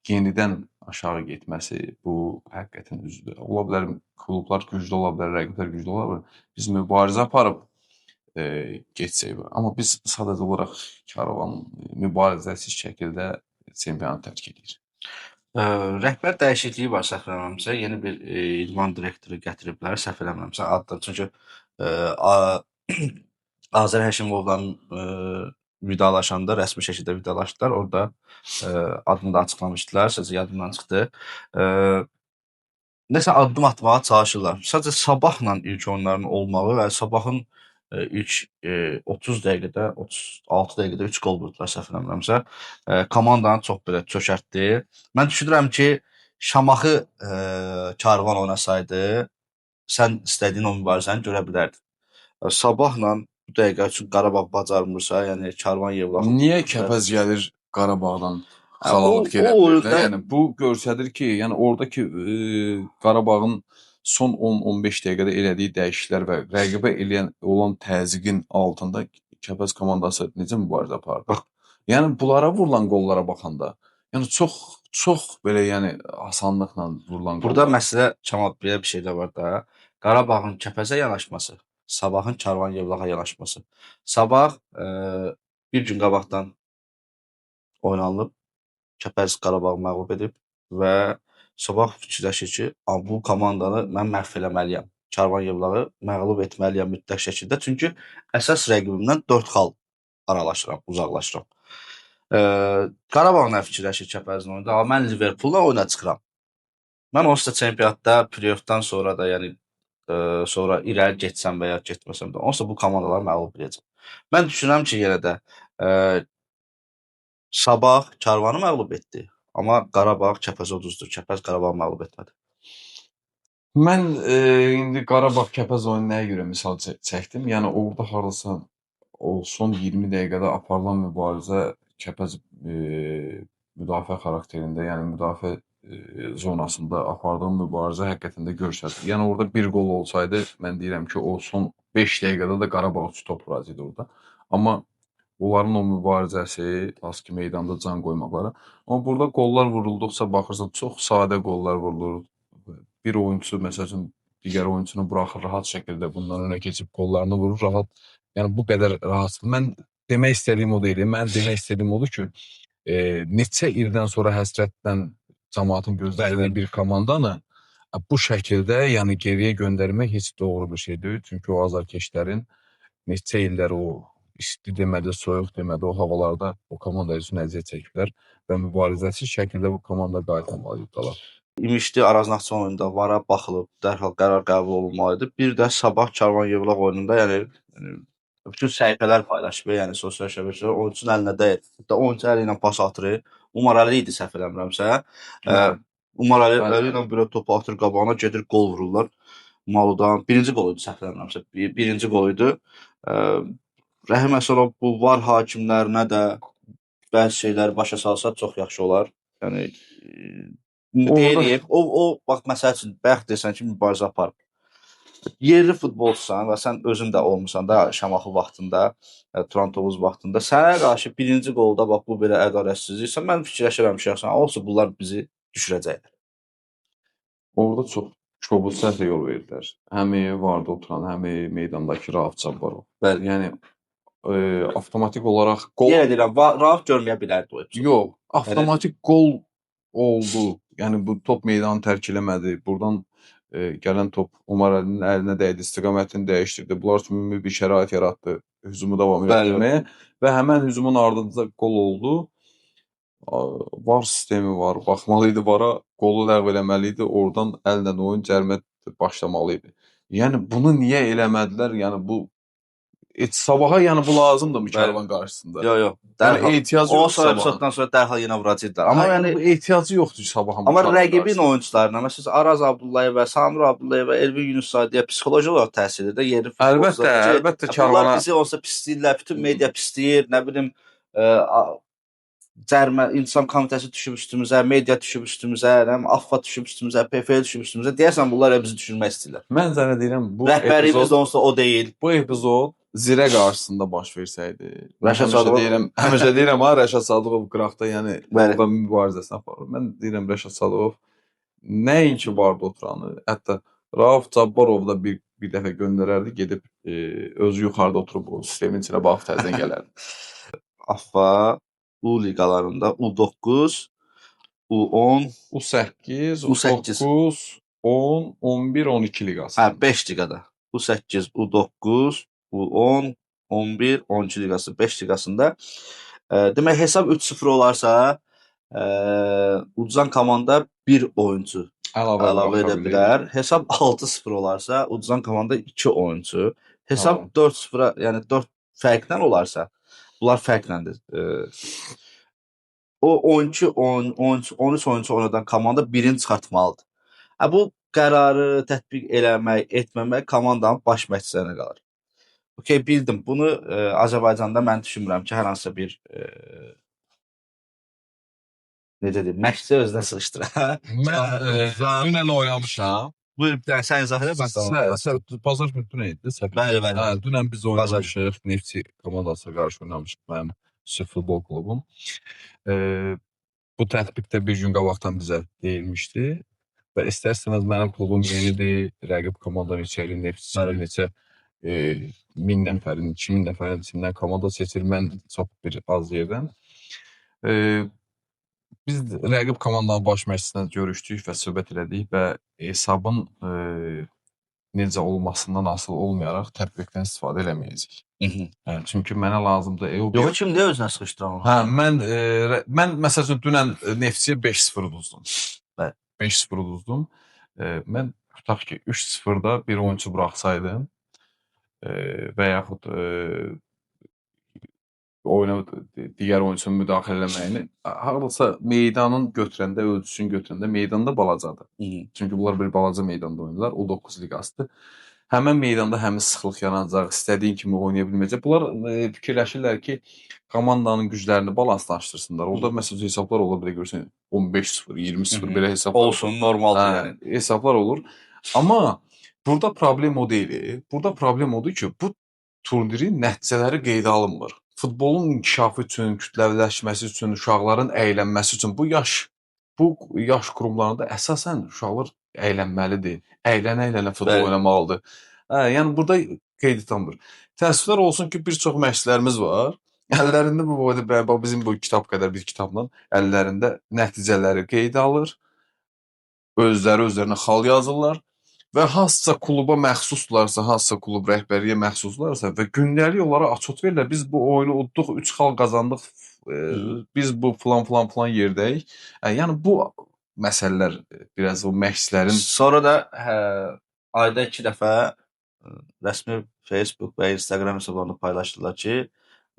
yenidən aşağı getməsi bu həqiqətən üzüdür. Ola bilər klublar güclü ola bilər, rəqiblər güclü ola bilər. Biz mübarizə aparıb geçsək. Amma biz sadəcə olaraq Karvan mübarizəsiz şəkildə çempionat tərk edir. Rəhbər dəyişikliyi var səhv eləmirəmsə. Yeni bir idman direktoru gətiriblər, səhv eləmirəmsə adda. Çünki Azər Həşimovla vidalaşanda rəsmi şəkildə vidalaşdılar. Orada adını da açıqlamışdılar. Sadəcə yadımdan çıxdı. Nəsə addım atmağa çalışırlar. Sadəcə Sabahla ilk oyunların olmağı və Sabahın ilk 30 dəqiqədə, 36 dəqiqədə 3 qol vurdular səhv eləmirəmsə. Komandanı çox belə çökərtdi. Mən düşünürəm ki, Şamaxı Karvan oynasaydı, sən istədiyin o mübarizəni görə bilərdin. Sabahla bu dəqiqə üçün Qarabağ bacarmırsa, yəni Karvan Yevlax. Niyə Kəpəz gəlir Qarabağdan xalavat gedə bilər? Yəni bu göstərir ki, yəni oradakı Qarabağın son 10-15 dəqiqədə elədiyi dəyişikliklər və rəqibə olan təzyiqin altında Kəpəz komandası necə mübarizə apardı? Yəni bunlara vurulan qollara baxanda, yəni çox belə yəni asanlıqla vurulan qollar. Burada məsələ Kamal belə bir şey də var da. Qarabağın Kəpəzə yanaşması, Sabahın Karvan Yevlaxa yanaşması. Sabah bir gün qabaqdan oynanılıb, Kəpəz Qarabağı məğlub edib və Sabah fikirləşir ki, bu komandanı mən məhv eləməliyəm. Karvan Yevlağı məğlub etməliyəm mütləq şəkildə. Çünki əsas rəqibimdən 4 xal aralaşıram, uzaqlaşıram. Qarabağ nə fikirləşir Kəpəzin oyunda? Mən Liverpoolla oyuna çıxıram. Mən onsuz da çempionatda, playoffdan sonra da, yəni sonra irəli getsəm və ya getməsəm də, onsuz da bu komandaları məğlub edəcəm. Mən düşünürəm ki, yenə də Sabah Karvanı məğlub etdi. Amma Qarabağ Kəpəzə uduzdu. Kəpəz Qarabağı məğlub etmədi. Mən indi Qarabağ Kəpəz oyunu nəyə görə misal çəkdim? Yəni orada hardasa o son 20 dəqiqədə aparılan mübarizə Kəpəz müdafiə xarakterində, yəni müdafiə zonasında apardığı mübarizə həqiqətən də göstərir. Yəni orada bir qol olsaydı, mən deyirəm ki, o son 5 dəqiqədə də Qarabağ top vuracaqdı orada. Amma onların o mübarizəsi, hansı ki meydanda can qoymaqları. Amma burada qollar vurulduqca baxırsan, çox sadə qollar vurulur. Bir oyunçu, məsəl üçün, digər oyunçunu buraxır, rahat şəkildə bundan önə keçib qollarını vurur, rahat. Yəni bu qədər rahat. Mən demək istədiyim o deyil. Mən demək istədiyim odur ki, neçə ildən sonra həsrətdən cəmaatın gözlədiyi bir komandanı bu şəkildə, yəni geriyə göndərmək heç doğru bir şey deyil. Çünki o azarkeşlərin neçə illər o isti demədə, soyuq demədə o havalarda o komanda üçün əziyyət çəkiblər və mübarizəsiz şəkildə bu komanda qayıtmalıydırlar. İmişli Araz Naxçıvan oyununda VAR-a baxılıb, dərhal qərar qəbul olunmalıdır. Bir də Sabah Karvan Yevlax oyununda, yəni bütün səhifələr paylaşıb, yəni sosial şəbəkələr oyunçunun əlinə dəyir. Hətta oyunçu əli ilə pas atır. Umar Əli idi səhv eləmirəmsə. Umar Bəli, Əli ilə bir topu atır qabağına, gedir qol vururlar. Maludan birinci qol idi səhv eləmirəmsə. Birinci qol idi. Ə, Rəhim Əsərov bu var hakimlərinə də bəzi şeyləri başa salsa çox yaxşı olar. Yəni orada deyirəm, o bax məsəl üçün bayaq desən ki, mübarizə aparıb. Yerli futbolçusan və sən özün də olmusan da Şamaxı vaxtında, Turan Tovuz vaxtında sənə qarşı birinci qolda bax bu belə ədalətsizliksə mən fikirləşirəm şəxsən, olsa bunlar bizi düşürəcəklər. orada çox kobud səhvə yol verdilər. Həm vardı oturan, həm meydandakı Rauf Cabbarov. Bəli. Yəni avtomatik olaraq qol Yenə deyirəm, Rauf görməyə bilərdi o epizodu. yox, avtomatik qol oldu. Yəni bu top meydanı tərk eləmədi. Burdan gələn top Umar Əlinin əlinə dəydi, istiqamətini dəyişdirdi. Bunlar üçün ümumi bir şərait yaratdı hücumu davam Bəli. etdirməyə və həmən hücumun ardınca qol oldu. VAR sistemi var, baxmalı idi VAR-a, qolu ləğv eləməli idi, oradan əllə oyun cərimə başlamalı idi. Yəni bunu niyə eləmədilər? Yəni bu sabaha yəni bu lazımdır Karvan qarşısında. Yox, yox. Yəni ehtiyacı O yoxdur sonra Sabahın. episoddan sonra dərhal yenə vuracaqlar. Amma yəni bu ehtiyacı yoxdur Sabahın. amma rəqibin oyunçularına, məsələn Araz Abdullayeva, Samir Abdullayeva, Elvin Yunusadiyə psixoloji olaraq təsir edir yerli futbolçular. Əlbəttə Karvana Bunlar bizi olsa pisləyirlər, bütün media pisləyir, nə bilim cərimə insan komitəsi düşüb üstümüzə, media düşüb üstümüzə, AFFA düşüb üstümüzə, PFL düşüb üstümüzə. Deyəsən bunlar bizi düşürmək istəyirlər. mən sənə deyirəm bu Rəhbərimiz də olsa o deyil. Bu epizod Zirə qarşısında baş versəydi. Rəşad Sadıqov həmişə deyirəm ha Rəşad Sadıqov qıraqda, yəni Bəli. orada mübarizəsini aparır. Mən deyirəm Rəşad Sadıqov nəinki vardı oturanı, hətta Rauf Cabbarov da bir dəfə göndərərdi, gedib özü yuxarıda oturub o sistemin içinə baxıb təzədən gələrdi. AFFA U liqalarında U9, U10, U8, U8. U9, 10, 11, 12 liqası. Hə, 5 liqada. U8, U9, U10, 11, 12 liqası, 5 liqasında. Demək hesab 3-0 olarsa, uduzan komanda bir oyunçu əlavə edə bilər. Hesab 6-0 olarsa, uduzan komanda 2 oyunçu. Hesab 4-0-a, yəni 4 fərqlə olarsa, bunlar fərqləndir. O 12 13 oyunçu oynadan komanda birini çıxartmalıdır. Bu qərarı tətbiq eləmək, etməmək komandanın baş məşqçilərinə qalır. Okay, bildim. Bunu Azərbaycanda mən düşünmürəm ki, hər hansısa bir necə deyim, məşqçi özünə sıxışdırar. Mən dünən oynamışam. Buyur, sən izah elə, mən Sən bazar günü dünən idi, səbir. Bəli, bəli. Dünən biz oynamışıq, Neftçi komandasına qarşı oynamışıq mənim futbol klubum. Bu tətbiqdə bir gün qabaqdan bizə deyilmişdi. Və istərseniz mənim klubum yenidir, rəqib komanda neçəli, Neftçi neçə 1000 nəfərin, 2000 nəfərin içindən komanda seçir, mən çox bir az yerdən. Biz rəqib komandanın baş məşqçisinə görüşdük və söhbət elədik və hesabın necə olmasından asılı olmayaraq tətbiqdən istifadə eləməyəcəyik. Yəni, çünki mənə lazımdır. Yox, kim deyə özünə sıxışdıran olur? Hə, mən məsəl üçün dünən Neftçiyə 5-0 uduzdum. Bəli. 5-0 uduzdum. Mən tutaq ki 3-0-da bir oyunçu buraxsaydım və yaxud oyuna digər oyunçunun müdaxilə eləməyini, hardasa meydanın götürəndə, ölçüsünü götürəndə meydanda balacadır. Çünki bunlar bir balaca meydanda oynayırlar, o 9 liqasıdır. Həmən meydanda həmin sıxlıq yaranacaq, istədiyin kimi oynaya bilməyəcək. Bunlar fikirləşirlər ki, komandanın güclərini balanslaşdırsınlar. Orada məsələn hesablar olur, belə görürsən 15-0, 20-0 belə hesablar olsun, normaldır yəni. Hesablar olur. Amma burada problem o deyil. Burada problem odur ki, bu turnirin nəticələri qeydə alınmır. Futbolun inkişafı üçün, kütləviləşməsi üçün, uşaqların əylənməsi üçün bu yaş qurumlarında əsasən uşaqlar əylənməlidir. Əylənə-əylənə futbol oynamalıdır. Yəni burada qeyd etmir. Təəssüflər olsun ki, bir çox məşqçilərimiz var. Əllərində bu boyda bizim bu kitab qədər bir kitabla əllərində nəticələri qeydə alır. Özlərinə xal yazırlar. Və hansısa kluba məxsuslarsa, hansısa klub rəhbərliyə məxsuslarsa və gündəlik olaraq açıq verirlər. Biz bu oyunu udduq, 3 xal qazandıq, biz bu falan yerdəyik. Yəni bu məsələlər biraz o məşqçilərin... Sonra da ayda 2 dəfə rəsmi Facebook və Instagram hesablarında paylaşdılar ki,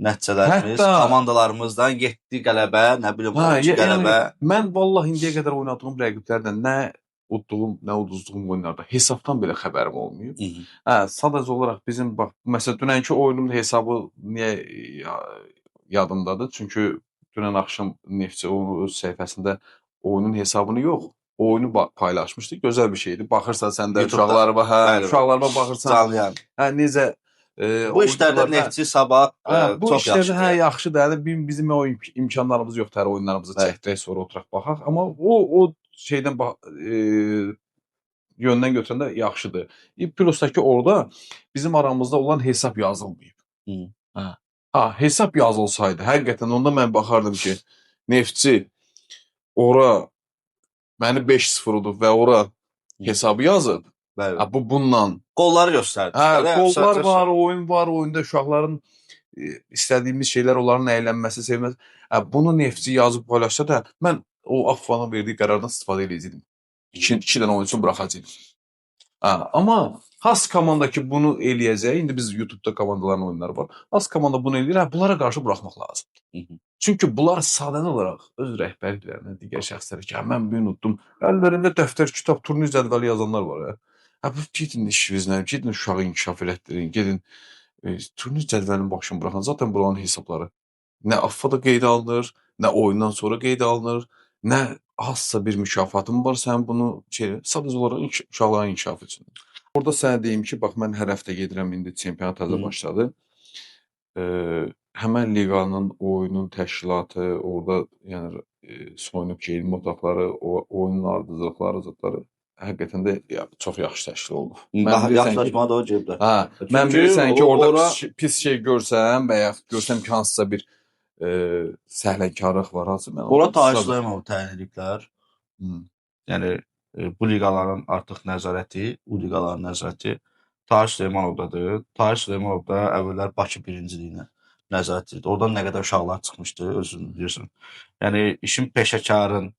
nəticələrimiz, Hətta komandalarımızdan 7 qələbə, nə bilim hə, 12 yəni qələbə. mən vallahi indiyə qədər oynadığım rəqiblərlə nə udduğum, nə uduzduğum oyunlarda hesabdan belə xəbərim olmayıb. Hı -hı. Hə, sadəcə olaraq bizim bax, məsələn, dünənki oyunun hesabı niyə yadımdadır? Çünki dünən axşam Neftçi o öz səhifəsində oyunun hesabını yox, oyunu paylaşmışdı. Gözəl bir şeydi. Baxırsan sən də YouTube'da. uşaqlarıma, hə, Bəli, bəli. uşaqlarıma baxırsan, Canlı yayım. hə, necə Bu işlərdə oyuncular, hə, Neftçi Sabah bu çox işlərdə yaxşıdır. hə, yaxşıdır. Hələ bizim o imkanlarımız yoxdur, hər oyunlarımızı Bəli. çəkdirək, sonra oturaq baxaq. Amma o şeydən yöndən götürəndə yaxşıdır. Plus da ki, orada bizim aramızda olan hesab yazılmayıb. Hı. Hə. Ha, hesab yazılsaydı, həqiqətən onda mən baxardım ki, Neftçi ora məni 5-0 udub və ora hesabı yazıb. Bəli. Ha, bu bununla Qolları göstərdi. hə, qollar var, oyun var, oyunda uşaqların istədiyimiz şeylər, onların əylənməsi, sevməsi. Hə, bunu Neftçi yazıb paylaşsa da, mən o Affanın verdiyi qərardan istifadə edəcəydim. 2 dənə oyunçunu buraxacaqdım. Hə, amma Has komanda ki bunu eləyəcək, indi biz YouTube-da komandaların oyunları var. Has komanda bunu eləyir, hə, bunlara qarşı buraxmaq lazımdır. Hı -hı. Çünki bunlar sadəcə olaraq öz rəhbərliklərinə, digər şəxslərə ki, hə, mən bu gün unutdum. Əllərində dəftər, kitab, turnir cədvəli yazanlar var. Hə, bu gedin işinizlə, gedin uşağı inkişaf elətdirin, gedin turnir cədvəlinin başını buraxın. Zaten buranın hesabları nə AFFA-da qeydə alınır, nə oyundan sonra qeydə alınır, nə hansısa bir mükafatın var, sən bunu sadəcə olaraq uşaqların inkişafı üçün. Orada sənə deyim ki, bax mən hər həftə gedirəm, indi çempionat təzə başladı. Həmən liqanın oyunun təşkilatı, orada yəni soyunub geyinmə otaqları, oyunun ardıcılıqları, zətləri həqiqətən də çox yaxşı təşkil olunub. Yaxşılaşmağa da o cibdə. Hə, mən bilirsən ki, orada pis şey görsəm və ya görsəm ki, hansısa bir səhlənkarlıq var, hansı mən ora Taşlayımov təyin ediblər. Hı. Yəni bu liqaların artıq nəzarəti, bu liqaların nəzarəti Tahir Süleymanovdadır. Tahir Süleymanov da əvvəllər Bakı birinciliyinə nəzarət edirdi. Oradan nə qədər uşaqlar çıxmışdı, özün bilirsən. Yəni işin peşəkarın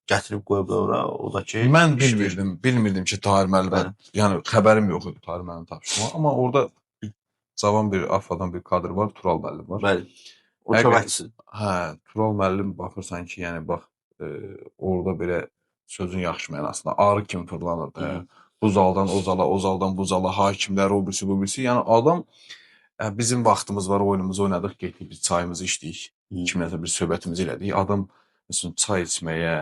gətirib qoyublar ora, o da ki mən bilmirdim ki, Tahir müəllim, yəni xəbərim yox idi Tahir müəllim tapşırmağa, amma orada cavan bir AFFA-dan bir kadr var, Tural müəllim var. Bəli. O köməkçisi. Hə, Tural müəllim baxırsan ki, yəni bax orada belə sözün yaxşı mənasında arı kimi fırlanırdı. Bu zaldan o zala, o zaldan bu zala, hakimlər, o birisi, bu birisi. Yəni adam bizim vaxtımız var, oyunumuzu oynadıq, getdik, biz çayımızı içdik, kimləsə bir söhbətimizi elədik. Adam məsələn çay içməyə,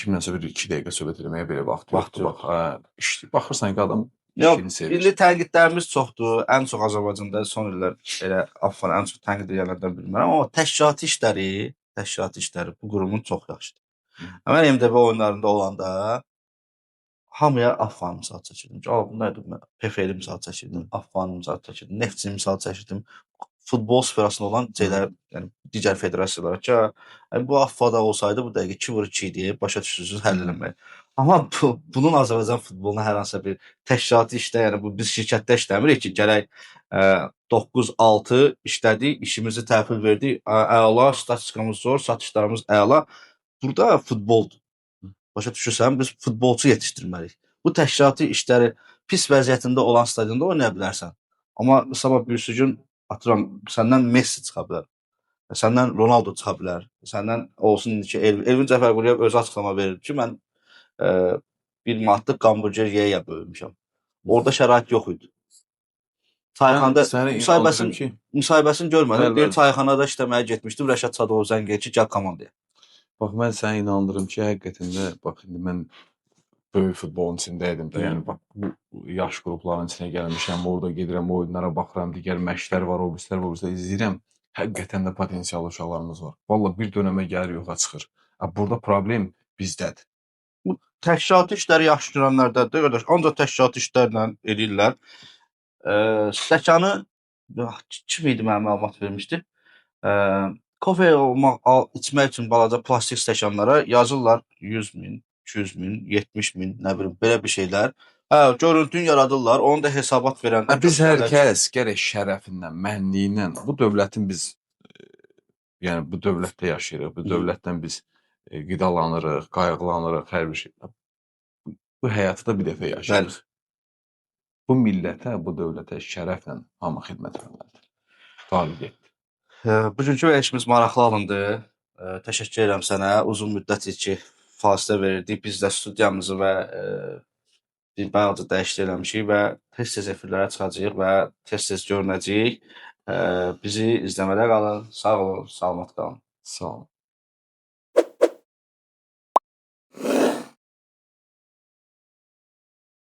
kimləsə bir 2 dəqiqə söhbət etməyə belə vaxt yoxdur. Bax, baxırsan ki, adam işini sevir. İndi tənqidlərimiz çoxdur. Ən çox Azərbaycanda son illər elə Affanı ən çox tənqid edənlərdən bilmirəm, amma təşkilatı işləri bu qurumun çox yaxşıdır. Mən MDB oyunlarında olanda hamıya Affanı misal çəkirdim. Bu nədir? PFL misal çəkirdim, Affanı misal çəkirdim, Neftçi misal çəkirdim. Futbol sferasında olan şeylər, yəni digər federasiyalara ki, bu AFFA-da olsaydı bu dəqiqə 2-2 idi, başa düşürsüz, həll eləmək. Amma bunun Azərbaycan futboluna hər hansısa bir təşkilati işdə, yəni bu biz şirkətdə işləmirik ki, gərək 9-6 işlədik, işimizi təhvil verdik, əla, statistikamız zor, satışlarımız əla. Burada futboldur. Başa düşürsən, biz futbolçu yetişdirməliyik. Bu təşkilati işləri pis vəziyyətində olan stadionda oynaya bilərsən. Amma sabah birisi gün atıram, səndən Messi çıxa bilər, səndən Ronaldo çıxa bilər, səndən olsun indi ki, Elvin Cəfərquliyev özü açıqlama verir ki, mən 1 manatlıq hamburger yeyə böyümüşəm. Orada şərait yox idi. Çayxanada müsahibəsini görmədim. Bir çayxanada işləməyə getmişdim, Rəşad Sadov zəng edir ki, gəl komandaya. Bax, mən sənə inandırım ki, həqiqətən də, bax, indi mən böyük futbolun içindəydim də, yəni bax, bu yaş qrupların içinə gəlmişəm, orada gedirəm, oyunlara baxıram, digər məşqlər var, obislər izləyirəm. Həqiqətən də potensial uşaqlarımız var. Vallahi bir dönəmə gəlir, yoxa çıxır. Burada problem bizdədir. Bu təşkilatı işləri yaxşı görənlərdədir, qardaş. Ancaq təşkilatı işlərlə edirlər. Stəkanı kim idi mənə məlumat vermişdi? Kofe içmək üçün balaca plastik stəkanlara yazırlar 100.000, 200.000, 70.000, nə bilim, belə bir şeylər. Görüntünü yaradırlar, onu da hesabat verəndə. Biz hər kəs gərək şərəfindən, mənliyindən, bu dövlətin biz, yəni bu dövlətdə yaşayırıq, bu dövlətdən biz qidalanırıq, qayğılanırıq, hər bir şey. Bu həyatı da bir dəfə yaşayırıq. Bu millətə, bu dövlətə şərəflə hamı xidmət etməlidir. qalib getdi. Bugünkü verilişimiz maraqlı alındı. Təşəkkür edirəm sənə. Uzun müddətdir ki, fasilə verirdik. Biz də studiyamızı və bir bayaqca dəyişiklik eləmişik və tez-tez efirlərə çıxacağıq və tez-tez görünəcəyik. Bizi izləmədə qalın. Sağ olun, salamat qalın. Sağ ol.